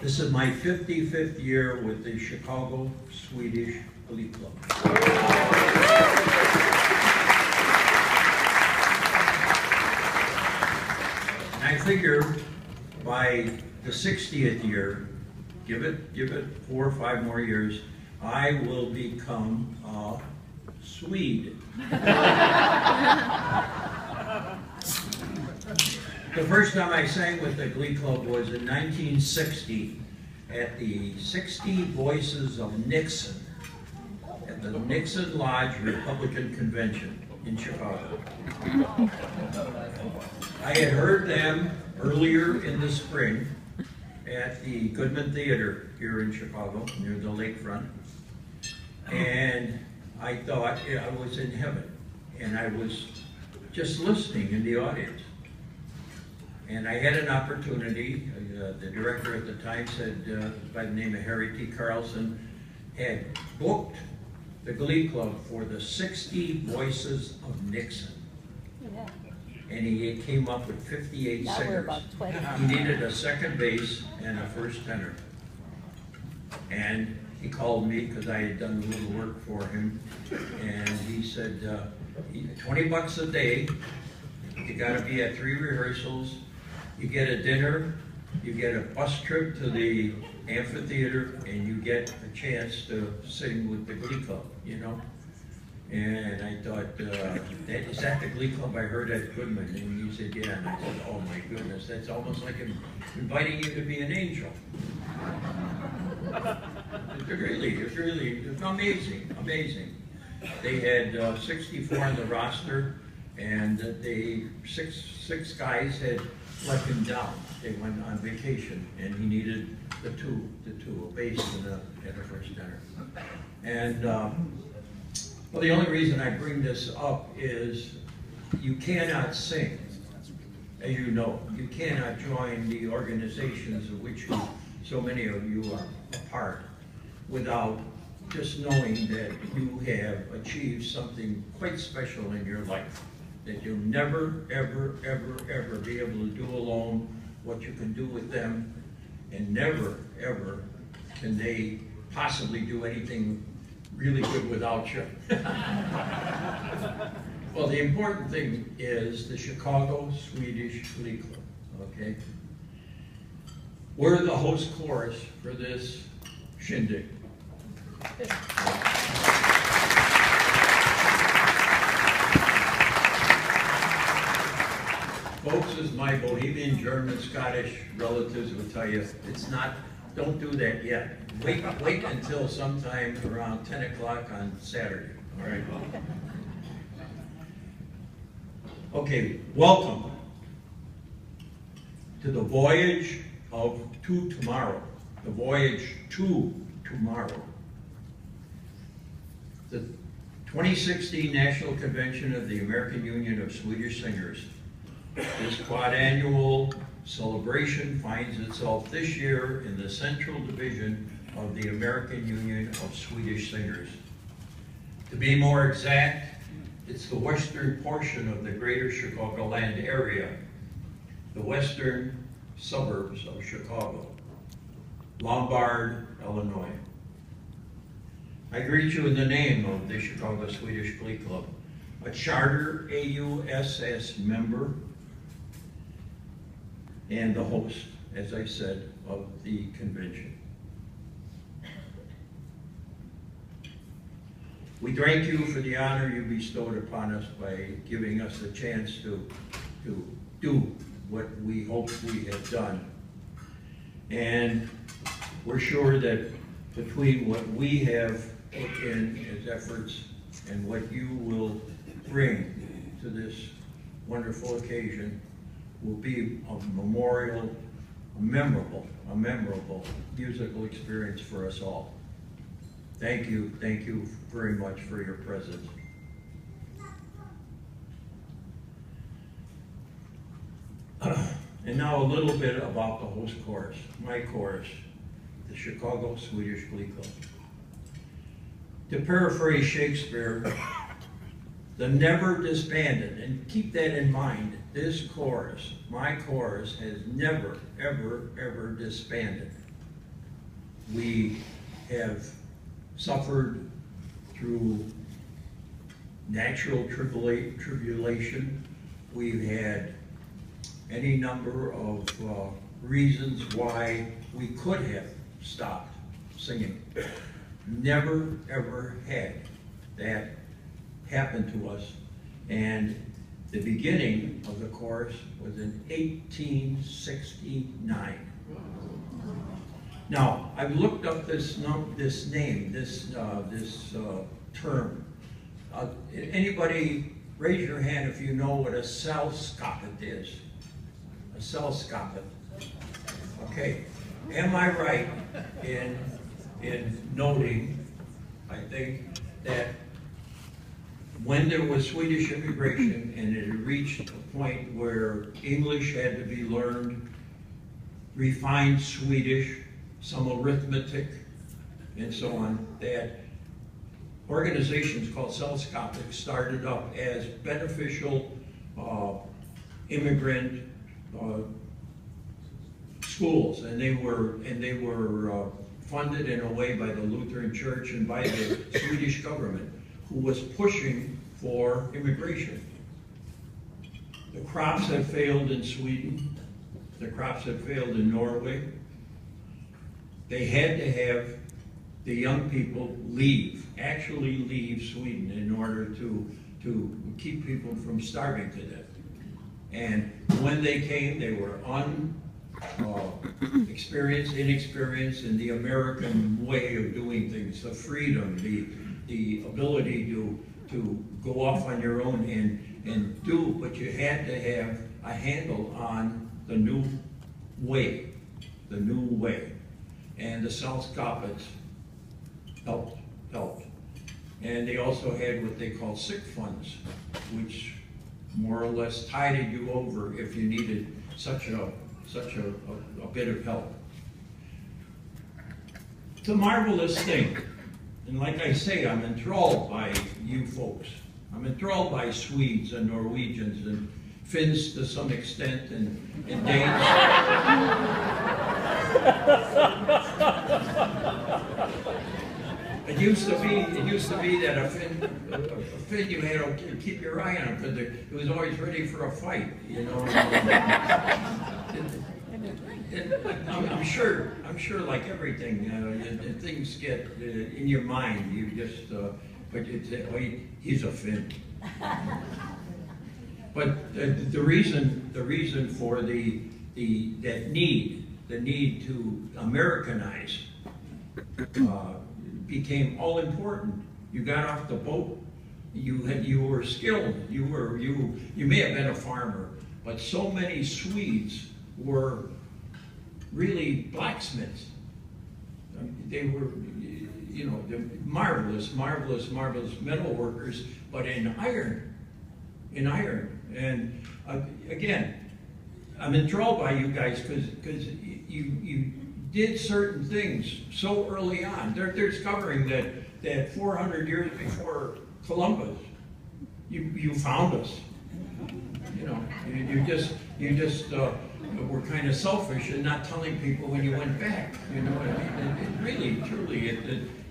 This is my 55th year with the Chicago Swedish Glee Club. And I figure by the 60th year, give it 4 or 5 more years, I will become a Swede. The first time I sang with the Glee Club was in 1960 at the 60 Voices of Nixon at the Nixon Lodge Republican Convention in Chicago. I had heard them earlier in the spring at the Goodman Theater here in Chicago near the lakefront, and I thought I was in heaven, and I was just listening in the audience. And I had an opportunity, the director at the time said, by the name of Harry T. Carlson, had booked the Glee Club for the 60 Voices of Nixon. Yeah. And he came up with 58 now singers. We're about 20. He needed a second bass and a first tenor. And he called me because I had done a little work for him. And he said, $20 a day, you gotta be at 3 rehearsals, you get a dinner, you get a bus trip to the amphitheater, and you get a chance to sing with the Glee Club, you know? And I thought, is that the Glee Club I heard at Goodman? And he said, yeah. And I said, oh my goodness, that's almost like inviting you to be an angel. It's really amazing, amazing. They had 64 on the roster, and six guys had let him down. They went on vacation, and he needed the two, a bass and a first tenor. And well, the only reason I bring this up is you cannot sing, as you know. You cannot join the organizations of which so many of you are a part without just knowing that you have achieved something quite special in your life, that you'll never, ever, ever, ever be able to do alone what you can do with them, and never, ever can they possibly do anything really good without you. Well, the important thing is the Chicago Swedish Glee Club, okay? We're the host chorus for this shindig. Folks, as my Bohemian, German, Scottish relatives will tell you, it's not, don't do that yet. Wait until sometime around 10 o'clock on Saturday, all right? Okay, welcome to the voyage to tomorrow, the voyage to tomorrow. The 2016 National Convention of the American Union of Swedish Singers. This quad-annual celebration finds itself this year in the Central Division of the American Union of Swedish Singers. To be more exact, it's the western portion of the greater Chicagoland area, the western suburbs of Chicago, Lombard, Illinois. I greet you in the name of the Chicago Swedish Glee Club, a charter AUSS member and the host, as I said, of the convention. We thank you for the honor you bestowed upon us by giving us a chance to do what we hope we have done. And we're sure that between what we have put in as efforts and what you will bring to this wonderful occasion will be a memorial, a memorable musical experience for us all. Thank you very much for your presence. And now a little bit about the host chorus, my chorus, the Chicago Swedish Glee Club. To paraphrase Shakespeare, the never disbanded, and keep that in mind, this chorus, my chorus, has never, ever, ever disbanded. We have suffered through natural tribulation. We've had any number of reasons why we could have stopped singing. Never, ever had that happen to us. And the beginning of the chorus was in 1869. Now, I've looked up this name, this term. Anybody raise your hand if you know what a Selskapet is? A Selskapet. Okay. Am I right in noting, I think, that when there was Swedish immigration and it had reached a point where English had to be learned, refined Swedish, some arithmetic, and so on, that organizations called Selskapet started up as beneficial immigrant schools, and they were funded in a way by the Lutheran Church and by the Swedish government, who was pushing for immigration. The crops had failed in Sweden. The crops had failed in Norway. They had to have the young people actually leave Sweden in order to keep people from starving to death. And when they came, they were inexperienced in the American way of doing things, the freedom, the ability to go off on your own and do, but you had to have a handle on the new way. And the Selskapets helped. And they also had what they called sick funds, which more or less tided you over if you needed such a bit of help. It's a marvelous thing. And like I say, I'm enthralled by you folks. I'm enthralled by Swedes and Norwegians and Finns to some extent, and Danes. It used to be that a Finn you had to keep your eye on him because he was always ready for a fight, you know. I'm sure, like everything, things get in your mind. You just, but he's a Finn. But the reason for the need to Americanize became all important. You got off the boat. You were skilled. You may have been a farmer, but so many Swedes were really blacksmiths. They were, marvelous metal workers, but in iron. And again, I'm enthralled by you guys because you did certain things so early on. They're discovering that 400 years before Columbus, you found us. You just were kind of selfish and not telling people when you went back. You know what I mean? It really, truly,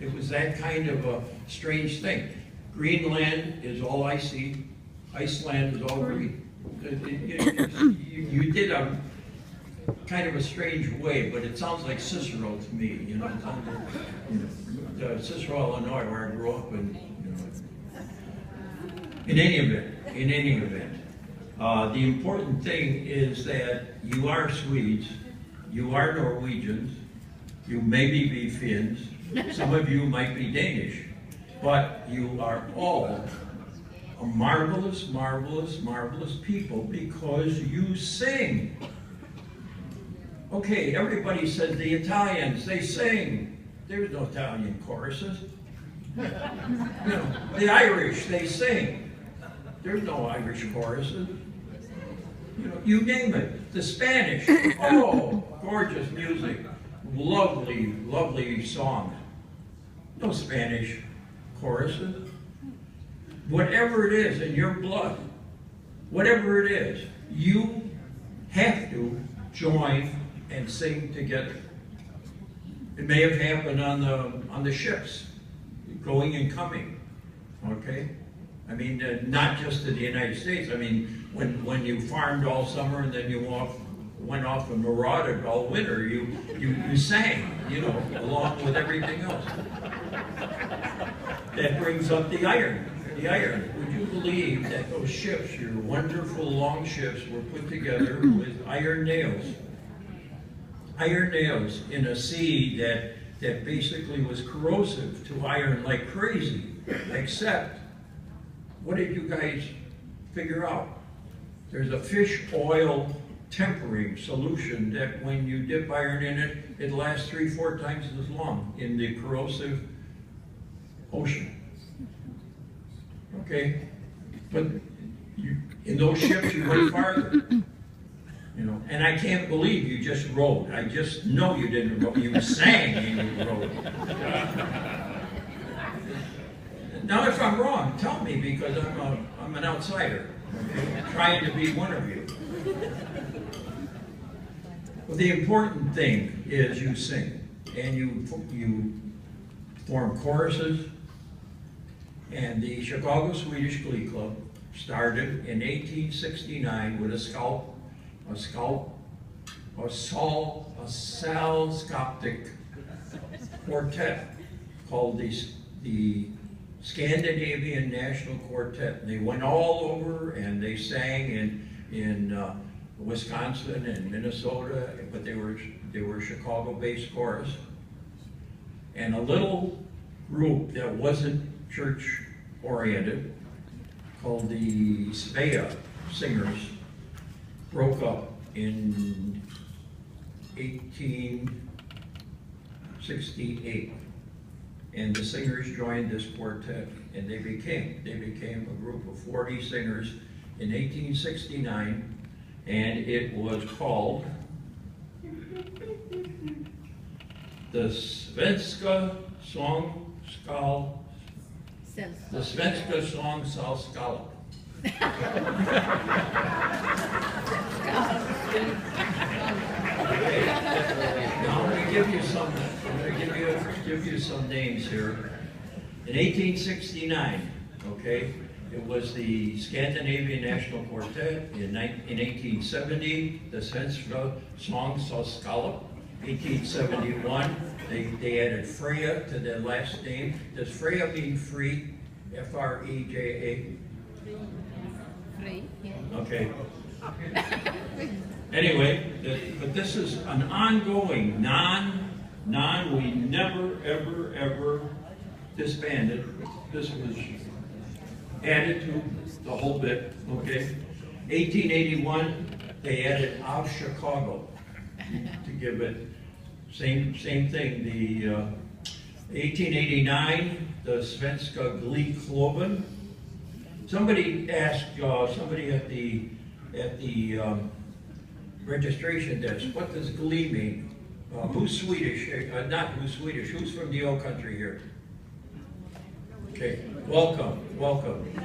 it was that kind of a strange thing. Greenland is all icy. Iceland is all green. You did a kind of a strange way, but it sounds like Cicero to me. It sounds like, Cicero, Illinois, where I grew up, and in any event, the important thing is that you are Swedes, you are Norwegians, you maybe be Finns, some of you might be Danish, but you are all a marvelous people because you sing. Okay, everybody says the Italians, they sing. There's no Italian choruses. The Irish, they sing. There's no Irish choruses. You name it. The Spanish, oh, gorgeous music. Lovely song. No Spanish choruses. Whatever it is in your blood, whatever it is, you have to join and sing together. It may have happened on the ships, going and coming, okay? I mean, not just to the United States. I mean, when you farmed all summer and then you went off and marauded all winter, you sang, you know, along with everything else. That brings up the iron. The iron. Would you believe that those ships, your wonderful long ships, were put together with iron nails? Iron nails in a sea that basically was corrosive to iron like crazy. Except, what did you guys figure out? There's a fish oil tempering solution that when you dip iron in it, it lasts 3-4 times as long in the corrosive ocean. Okay? But in those ships you went farther. You know, and I can't believe you just rowed. I just know you didn't row. You sang and you rowed. Now, if I'm wrong, tell me, because I'm an outsider, okay? Trying to be one of you. Well, the important thing is you sing, and you form choruses. And the Chicago Swedish Glee Club started in 1869 with a Sällskapet quartet called the Scandinavian National Quartet. And they went all over and they sang in Wisconsin and Minnesota, but they were Chicago-based chorus. And a little group that wasn't church-oriented, called the Svea Singers, broke up in 1868, and the singers joined this quartet, and they became a group of 40 singers in 1869, and it was called the Svenska Sångsällskapet. Now I'm going to give you some names here. In 1869, okay, it was the Scandinavian National Quartet. In 1870, the Svenska Sångsällskapet. 1871, they added Freja to their last name. Does Freja mean free? F-R-E-J-A? Free, yeah. Okay. Anyway, but this is an ongoing, we never, ever disbanded. This was added to the whole bit, okay? 1881, they added Av Chicago to give it, same thing. The 1889, the Svenska Glee-klubben. Somebody asked somebody at the registration desk, what does Glee mean? Who's Swedish? Not who's Swedish. Who's from the old country here? Okay, welcome.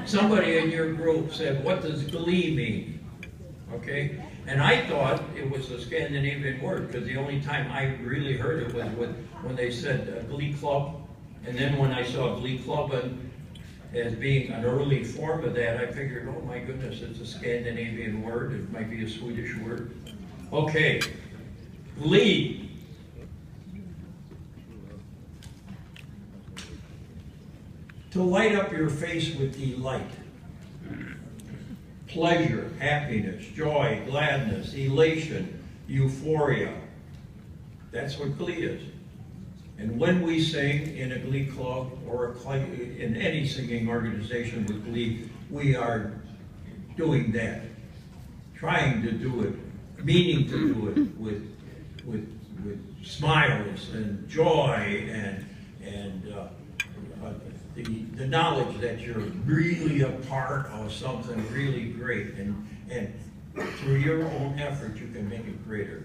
Somebody in your group said, what does Glee mean? Okay, and I thought it was a Scandinavian word, because the only time I really heard it was when they said Glee Club, and then when I saw Glee Club as being an early form of that, I figured, oh my goodness, it's a Scandinavian word. It might be a Swedish word. Okay, Glee. To light up your face with delight. Pleasure, happiness, joy, gladness, elation, euphoria. That's what Glee is. And when we sing in a Glee club or in any singing organization with Glee, we are doing that. Trying to do it, meaning to do it with smiles and joy and the knowledge that you're really a part of something really great, and through your own effort you can make it greater.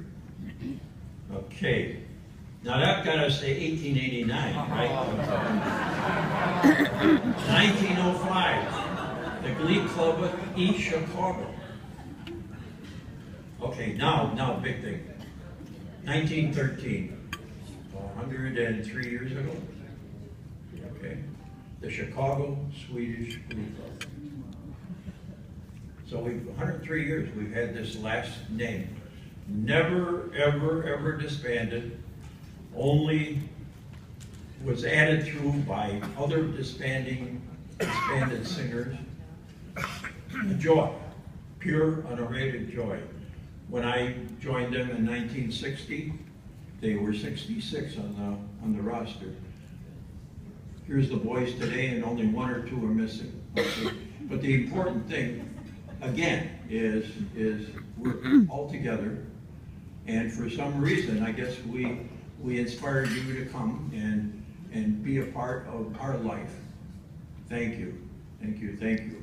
Okay, now that got us to 1889, right? 1905, the Glee Club of East Chicago. Okay, now big thing. 1913, 103 years ago. Okay, the Chicago Swedish Glee Club. So 103 years we've had this last name. Never, ever, ever disbanded. Only was added through by other disbanded singers. A joy, pure, unabated joy. When I joined them in 1960, they were 66 on the roster. Here's the boys today, and only 1 or 2 are missing. Okay. But the important thing, again, is we're all together, and for some reason, I guess we inspired you to come and be a part of our life. Thank you, thank you, thank you.